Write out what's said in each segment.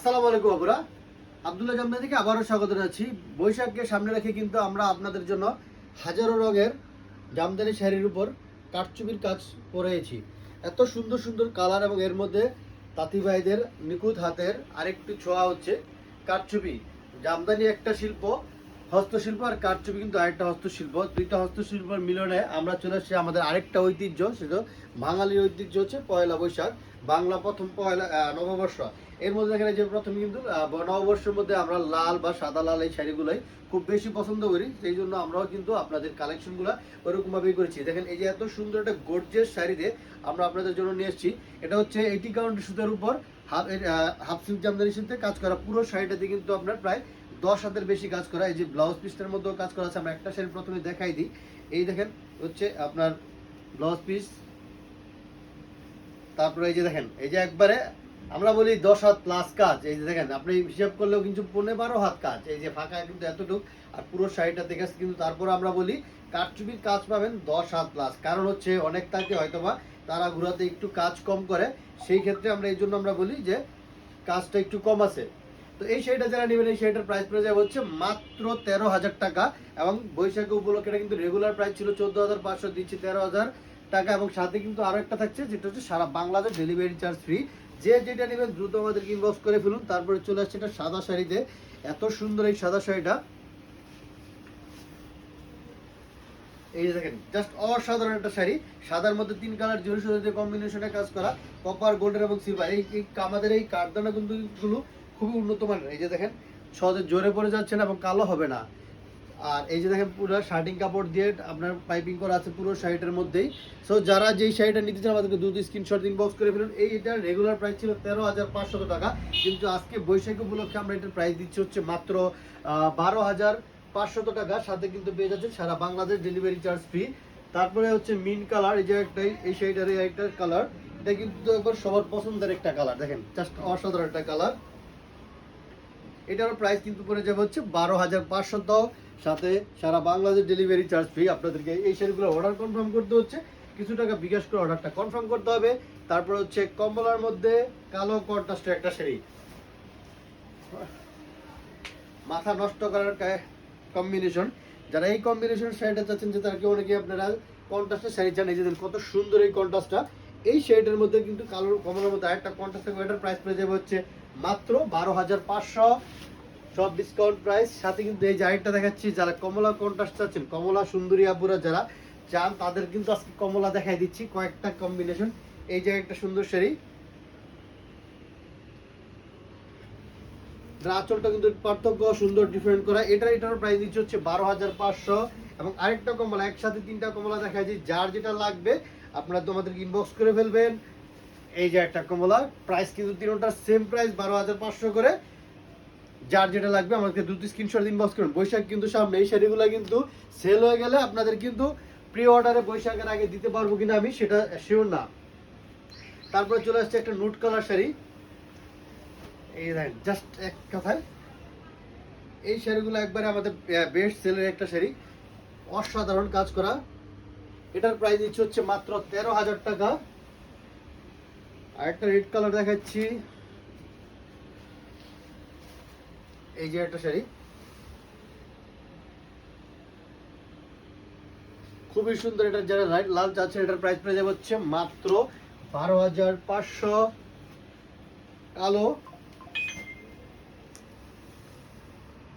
আসসালামু আলাইকুম আপুরা, আব্দুল্লাহ জামদানি থেকে আবারও স্বাগত জানাচ্ছি। বৈশাখকে সামনে রেখে কিন্তু আমরা আপনাদের জন্য হাজারো রঙের জামদানি শাড়ির উপর কারচুপির কাজ করেছি। এত সুন্দর সুন্দর কালার এবং এর মধ্যে তাঁতি ভাইদের নিখুঁত হাতের আরেকটি ছোঁয়া হচ্ছে কারচুপি। জামদানি একটা শিল্প, হস্তশিল্প, আর কারচুপি কিন্তু আরেকটা হস্তশিল্প। দুইটা হস্তশিল্পের মিলনে আমরা চলে আসছি আমাদের আরেকটা ঐতিহ্য, সেটা বাঙালির ঐতিহ্য হচ্ছে পয়লা বৈশাখ, বাংলা প্রথম পয়লা নববর্ষ। এর মধ্যে দেখেন যে প্রথমে কিন্তু নববর্ষের মধ্যে আমরা লাল বা সাদা লাল এই শাড়িগুলোই খুব বেশি পছন্দ করি, সেই জন্য আমরাও কিন্তু আপনাদের কালেকশনগুলো ওরকমভাবেই করেছি। দেখেন এই যে এত সুন্দর একটা গর্জিয়াস শাড়িতে আমরা আপনাদের জন্য নিয়ে এসেছি। এটা হচ্ছে 80 কাউন্ট সুতার উপর হাফ সিল্ক জামদানির সাথে কাজ করা। পুরো শাড়িটাতে কিন্তু আপনার প্রায় 10 হাতের বেশি কাজ করা। এই যে ব্লাউজ পিসটার মধ্যেও কাজ করা আছে। আমরা একটা শাড়ি প্রথমে দেখাই দিই। এই দেখেন হচ্ছে আপনার ব্লাউজ পিস, তারপরে এই যে দেখেন এই যে একবারে আমরা বলি 10 হাত প্লাস কাজ। এই যে দেখেন আপনি হিসাব করলেও কিন্তু 15-12 হাত কাজ। এই যে ফাঁকা কিন্তু এতটুক, আর পুরো শাড়িটা দেখে কিন্তু তারপর আমরা বলি কারচুপির কাজ পাবেন 10 হাত প্লাস। কারণ হচ্ছে অনেক থাকে হয়তোবা তারা ঘুরাতে একটু কাজ কম করে, সেই ক্ষেত্রে আমরা এই জন্য আমরা বলি যে কাজটা একটু কম আছে। তো এই শাড়িটা যারা নেবেন, এই শাড়িটার প্রাইস পড়ে যাবে হচ্ছে মাত্র 13,000 টাকা। এবং বৈশাখী উপলক্ষে এটা কিন্তু রেগুলার প্রাইস ছিল 14,500, দিচ্ছি 13,000 টাকা। এবং সাথে কিন্তু আরো একটা থাকছে, যেটা হচ্ছে সারা বাংলাদেশ ডেলিভারি চার্জ ফ্রি। যে যেটা নেবেন দ্রুত আমাদেরকে ইনবক্স করে ফেলুন। তারপরে চলে আসছে এটা সাদা শাড়িতে। এত সুন্দর এই সাদা শাড়িটা, এই যে দেখেন জাস্ট অসাধারণ একটা শাড়ি। সাদার মধ্যে 3 কালার জরি সুতো কম্বিনেশনে কাজ করা, কপার, গোল্ডেন এবং সিলভার। এই আমাদের এই কারদানা কিন্তু গুলো খুবই উন্নত মানের। এই যে দেখেন সহজে জোরে পড়ে যাচ্ছে না এবং কালো হবে না। আর এই যে দেখেন পুরো শার্টিং কাপড় দিয়ে আপনার পাইপিং করা আছে পুরো শাড়িটার মধ্যেই। সো যারা যেই শাড়িটা নিতে চান আমাদেরকে দ্রুত স্ক্রিনশট ইনবক্স করে ফেলুন। এইটার রেগুলার প্রাইস ছিল 13,500 টাকা, কিন্তু আজকে বৈশাখী উপলক্ষে আমরা এটার প্রাইস দিচ্ছি হচ্ছে মাত্র 12,500 টাকা। সাথে কিন্তু পেয়ে যাচ্ছেন সারা বাংলাদেশ ডেলিভারি চার্জ ফ্রি। তারপরে হচ্ছে মিন কালার, এই যে একটাই এই শাড়িটার একটা কালার, এটা কিন্তু একবার সবার পছন্দের একটা কালার। দেখেন জাস্ট অসাধারণ একটা কালার। এটার প্রাইস কিন্তু পড়ে যাবে হচ্ছে 12,500, সাথে সারা বাংলাদেশ ডেলিভারি চার্জ ফ্রি। আপনাদেরকে এই শাড়িগুলো অর্ডার কনফার্ম করতে হচ্ছে, কিছু টাকা বিকাশ করে অর্ডারটা কনফার্ম করতে হবে। তারপর হচ্ছে কমলার মধ্যে কালো কন্ট্রাস্টের একটা শাড়ি, মাথা নষ্ট করার কম্বিনেশন। যারা এই কম্বিনেশন শাড়িটা চাচ্ছেন, যে তারা কি অনেকে আপনারা কন্ট্রাস্টের শাড়ি চান। এই যে কত সুন্দর এই কন্ট্রাস্টটা। এই শাড়িটার মধ্যে কিন্তু কালো কমলার মধ্যে আরেকটা কন্ট্রাস্ট থাকবে। এটার প্রাইস পড়ে যাবে হচ্ছে মাত্র 12,500, সব ডিসকাউন্ট প্রাইস। সাথে কিন্তু এই যে আরেকটা দেখাচ্ছি, যারা কমলা কন্ট্রাস্ট চাচ্ছেন, কমলা সুন্দরী আপুরা যারা চান, তাদের কিন্তু আজকে কমলা দেখাই দিচ্ছি কয়েকটা কম্বিনেশন। এই যে একটা সুন্দর শাড়ি, আঁচলটা কিন্তু পার্থক্য সুন্দর ডিফারেন্ট করা। এটার প্রাইস দিচ্ছে হচ্ছে 12,500। এবং আরেকটা কমলা, একসাথে 3টা কমলা দেখাই দিই, যার যেটা লাগবে আপনারা তোমাদেরকে ইনবক্স করে ফেলবেন। এই যে একটা কমলা, প্রাইস কিন্তু তিনটার সেম প্রাইস 12,500 করে। যার যেটা লাগবে আমাকে দ্রুত স্ক্রিনশট ইনবক্স করুন। বৈশাখ কিন্তু সামনে, এই শাড়িগুলো কিন্তু সেল হয়ে গেলে আপনাদের কিন্তু প্রি অর্ডারে বৈশাখের আগে দিতে পারবো কিনা আমি সেটা শিওর না। তারপরে চলে আসছে একটা নুট কালার শাড়ি। এই দেখেন জাস্ট এক কথায় এই শাড়িগুলো একবারে আমাদের বেস্ট সেলের একটা শাড়ি, অসাধারণ কাজ করা। এটার প্রাইস দিচ্ছে হচ্ছে মাত্র 13,000 টাকা। আর একটা রেড কালার দেখাচ্ছি, এই যে একটা শাড়ি খুবই সুন্দর। এটা যারা লাল চাচ্ছে, এটার প্রাইস পড়ে যাবে হচ্ছে মাত্র 12,500। কালো,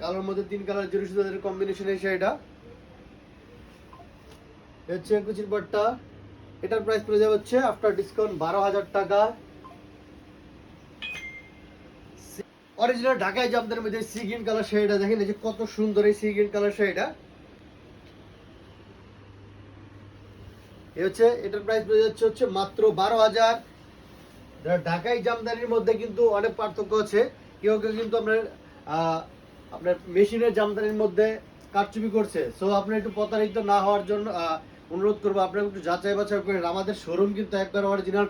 কালোর মধ্যে 3 কালার জরি সুতাদের কম্বিনেশন। এই শাড়িটা হচ্ছে কুচির পাট্টা। এটার প্রাইস পড়ে যাবে হচ্ছে আফটার ডিসকাউন্ট 12,000 টাকা। অরিজিনাল ঢাকায় জামদানির মধ্যে সি গ্রিন কালার শাড়িটা দেখেন, এই যে কত সুন্দর এই সি গ্রিন কালার শাড়িটা। এই হচ্ছে এটার প্রাইস পড়ে যাচ্ছে হচ্ছে মাত্র 12,000। ঢাকাই জামদানির মধ্যে কিন্তু অনেক পার্থক্য আছে। কেউ কেউ কিন্তু আপনার মেশিনের জামদানির মধ্যে কারচুপি করছে। সো আপনি একটু প্রতারিত না হওয়ার জন্য অনুরোধ করবো, আপনারা একটু যাচাই বাছাই করেন। আমাদের শোরুম কিন্তু একবার অরিজিনাল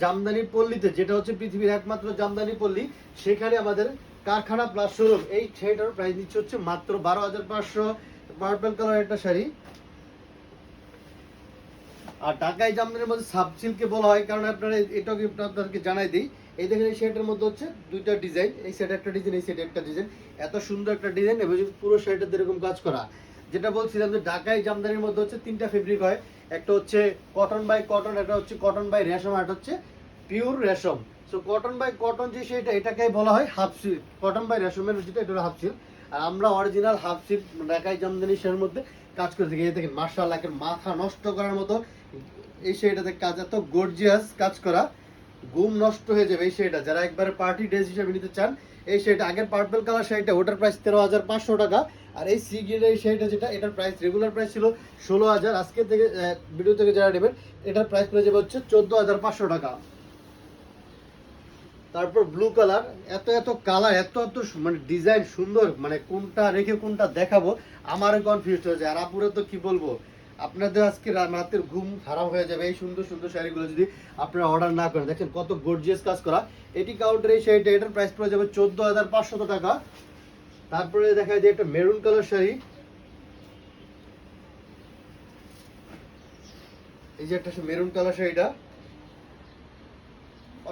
জামদানি পল্লীতে, যেটা হচ্ছে পৃথিবীর একমাত্র জামদানি পল্লী, সেখানে আমাদের কারখানা প্লাস শোরুম। এই শাড়িটার প্রাইস নিচ্ছে হচ্ছে মাত্র 12,500। পার্পল কালার একটা শাড়ি। আর ঢাকাই জামদানির মধ্যে সাব সিল্কে বলা হয়, কারণ আপনারা এটাও আপনাদেরকে জানাই দিই, এই দেখেন এই শাড়িটার মধ্যে হচ্ছে দুইটা ডিজাইন, এই সাইডে একটা ডিজাইন, এই সাইডে একটা ডিজাইন। এত সুন্দর একটা ডিজাইন এবং পুরো শাড়িটাতে এরকম কাজ করা। যেটা বলছিলাম যে ঢাকাই জামদানির মধ্যে হচ্ছে তিনটা ফেব্রিক হয়, একটা হচ্ছে কটন বাই কটন, একটা হচ্ছে কটন বাই রেশম, আর একটা হচ্ছে পিওর রেশম। সো কটন বাই কটন যে সেটা এটাকেই বলা হয় হাফ সিল্ক। কটন বাই রেশমের যেটা এটা হলো হাফ সিল্ক, আর আমরা অরিজিনাল হাফ সিল্ক ঢাকাই জামদানি শাড়ির মধ্যে কাজ করে থাকি। এই দেখেন মাশাআল্লাহ, মাথা নষ্ট করার মতো এই শাড়িটাতে কাজ, এত গর্জিয়াস কাজ করা, ঘুম নষ্ট হয়ে যাবে এই শাড়িটা। যারা একবারে পার্টি ড্রেস হিসেবে নিতে চান এই শাড়িটা, আগের পার্পল কালার শাড়িটা ওটার প্রাইস 13,500 টাকা, আর এই সি গ্রিনের এই শাড়িটা যেটা এটার প্রাইস রেগুলার প্রাইস ছিল 16,000, আজকে থেকে ভিডিও থেকে যারা নেবেন এটার প্রাইস পড়ে যাবে হচ্ছে 14,500 টাকা। তারপর ব্লু কালার, এত এত কালার, এত এত মানে ডিজাইন সুন্দর, মানে কোনটা রেখে কোনটা দেখাবো আমারও কনফিউজ হয়ে যায়। আর আপুরে তো কি বলবো, আপনাদের আজকে রাতের ঘুম হারাম হয়ে যাবে এই সুন্দর সুন্দর শাড়িগুলো যদি আপনারা অর্ডার না করেন। দেখেন কত গর্জিয়াস কাজ করা। এটি কাউন্টার এই শাড়িটা, এটার প্রাইস পড়ে যাবে 14,500 টাকা। তারপরে দেখা যায় একটা মেরুন কালার শাড়ি, এই যে একটা মেরুন কালার শাড়িটা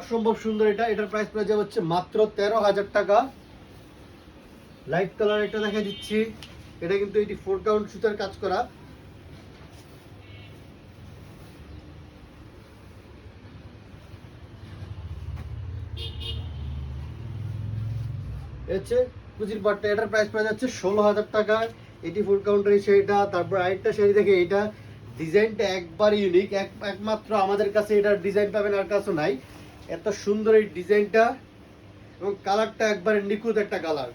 অসম্ভব সুন্দর। এটার প্রাইস পড়ে যাবে হচ্ছে মাত্র 13,000 টাকা। লাইট কালার একটা দেখা দিচ্ছি, এটা কিন্তু এটি 4 কাউন্ট সুতার কাজ করা। হচ্ছে কুচির পাটটা, এটার প্রাইস পড়ে যাচ্ছে 16,000 টাকা। এটি 4 কাউন্টার এই শাড়িটা। তারপর আরেকটা শাড়ি দেখে, এটা ডিজাইনটা একবার ইউনিক, একমাত্র আমাদের কাছে এটার ডিজাইন পাবেন, আর কাছে নাই। এত সুন্দর এই ডিজাইনটা এবং কালারটা একবারে নিখুঁত একটা কালার,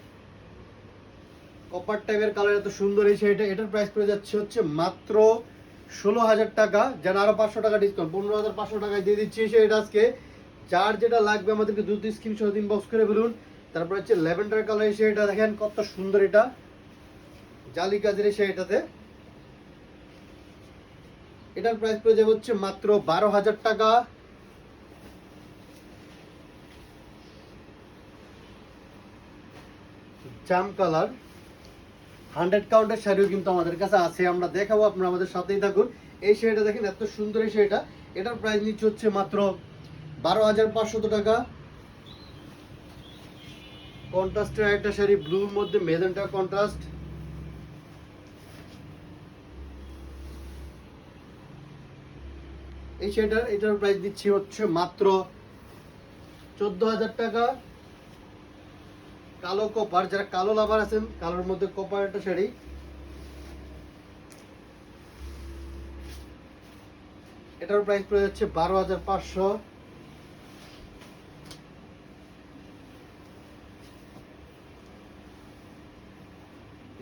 কপার টাইপের কালার, এত সুন্দর এই শাড়িটা। এটার প্রাইস পড়ে যাচ্ছে হচ্ছে মাত্র 16,000 টাকা। যেন আরো 500 টাকা ডিসকাউন্ট, 15,500 টাকায় দিয়ে দিচ্ছি এই শাড়িটা আজকে। যার যেটা লাগবে আমাদেরকে দ্রুত স্ক্রিনশট ইনবক্স করে বলুন। তারপর হচ্ছে ল্যাভেন্ডার কালার এই শাড়িটা, দেখেন কত সুন্দর, এটা জালি কাজের এই শাড়িটাতে। এটার প্রাইস পড়ে যাবে হচ্ছে মাত্র 12,000 টাকা। জাম কালার 100 কাউন্টের শাড়িও কিন্তু আমাদের কাছে আছে, আমরা দেখাবো, আপনারা আমাদের সাথেই থাকুন। এই শাড়িটা দেখেন এত সুন্দর এই শাড়িটা, এটার প্রাইস নিচ্ছে হচ্ছে মাত্র 12,500 টাকা। কন্ট্রাস্টের একটা শাড়ি, ব্লুর মধ্যে মেজেন্টা কন্ট্রাস্ট, এই এটার প্রাইস দিচ্ছি হচ্ছে মাত্র 14,000 টাকা। কালো কপার, যারা কালো লাভার আছেন, কালোর মধ্যে কপার একটা শাড়ি, এটার প্রাইস পড়ে যাচ্ছে 12,500।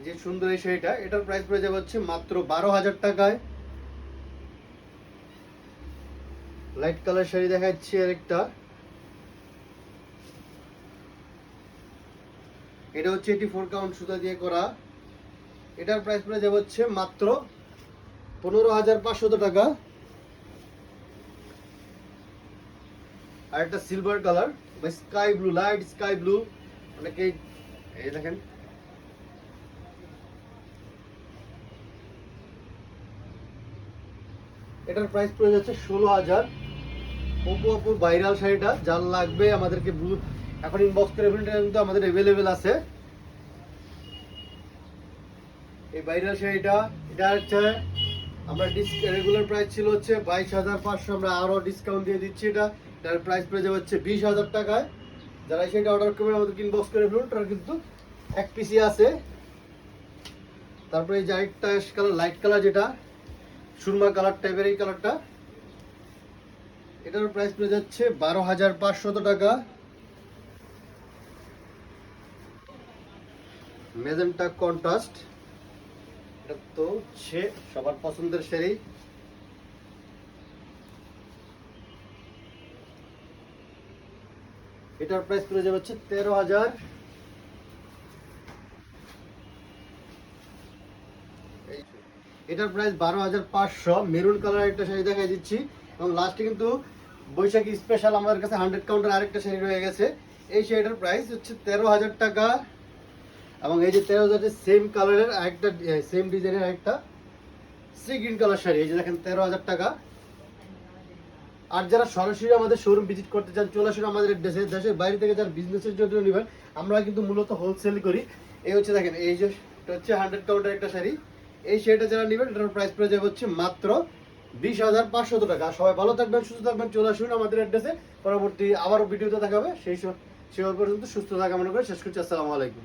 যে সুন্দর এই শাড়িটা, এটার প্রাইস পড়ে যাবে হচ্ছে মাত্র 12,000 টাকায়। লাইট কালার শাড়ি দেখাচ্ছি আরেকটা, এটা হচ্ছে এটি 4 কাউন্ট সুতা দিয়ে করা। এটার প্রাইস পড়ে যাবে হচ্ছে মাত্র 15,500 টাকা। আর একটা সিলভার কালার বা sky blue, light sky blue, অনেকেই এই দেখেন, এটার প্রাইস পড়ে যাচ্ছে 16,000। অপুর ভাইরাল শাড়িটা, যার লাগবে আমাদেরকে এখন ইনবক্স করে বলুন, এটা কিন্তু আমাদের অ্যাভেলেবেল আছে। এই ভাইরাল শাড়িটা, এটা হচ্ছে আমরা রেগুলার প্রাইস ছিল হচ্ছে 22,500, আমরা আরো ডিসকাউন্ট দিয়ে দিচ্ছি। এটার প্রাইস পড়ে যাবে হচ্ছে 20,000 টাকায়। যারা সেটা অর্ডার করবেন আমাদেরকে ইনবক্স করে ফেলুন, ওটা কিন্তু এক পিসি আছে। তারপরে এই যে আরেকটা কালার, লাইট কালার, যেটা সুরমা কালার টাইপের এই কালারটা, এটার প্রাইস পড়ে যাচ্ছে 12,500 টাকা। মেজেন্টা কন্ট্রাস্ট, এটা তো হচ্ছে সবার পছন্দের শাড়ি। এটার প্রাইস পড়ে যাবে হচ্ছে 13,000। এটার প্রাইস 12,500। মেরুন কালার একটা শাড়ি দেখাই দিচ্ছি, এবং লাস্টে কিন্তু বৈশাখী স্পেশাল আমাদের কাছে 100 কাউন্টার আরেকটা শাড়ি রয়ে গেছে। এই শাড়িটার প্রাইস হচ্ছে 13,000 টাকা। এবং এই যে 13,000 সেম কালারের আরেকটা, সেম ডিজাইনের আরেকটা সি গ্রিন কালার শাড়ি, এই যে দেখেন 13,000 টাকা। আর যারা সরাসরি আমাদের শোরুম ভিজিট করতে চান চলে আসুন আমাদের দেশের বাইরে থেকে যারা বিজনেসের জন্য নেবেন, আমরা কিন্তু মূলত হোলসেল করি। এই হচ্ছে দেখেন, এই যে এটা হচ্ছে 100 কাউন্টের একটা শাড়ি। এই শাড়িটা যারা নেবেন এটার প্রাইস পড়ে যাবে হচ্ছে মাত্র 20,500 টাকা। সবাই ভালো থাকবেন, সুস্থ থাকবেন, চলে আসুন আমাদের অ্যাড্রেসে। পরবর্তী আবারও ভিডিওতে দেখাবে, সেই পর্যন্ত সুস্থ থাকা কামনা করে শেষ করছি। আসসালামু আলাইকুম।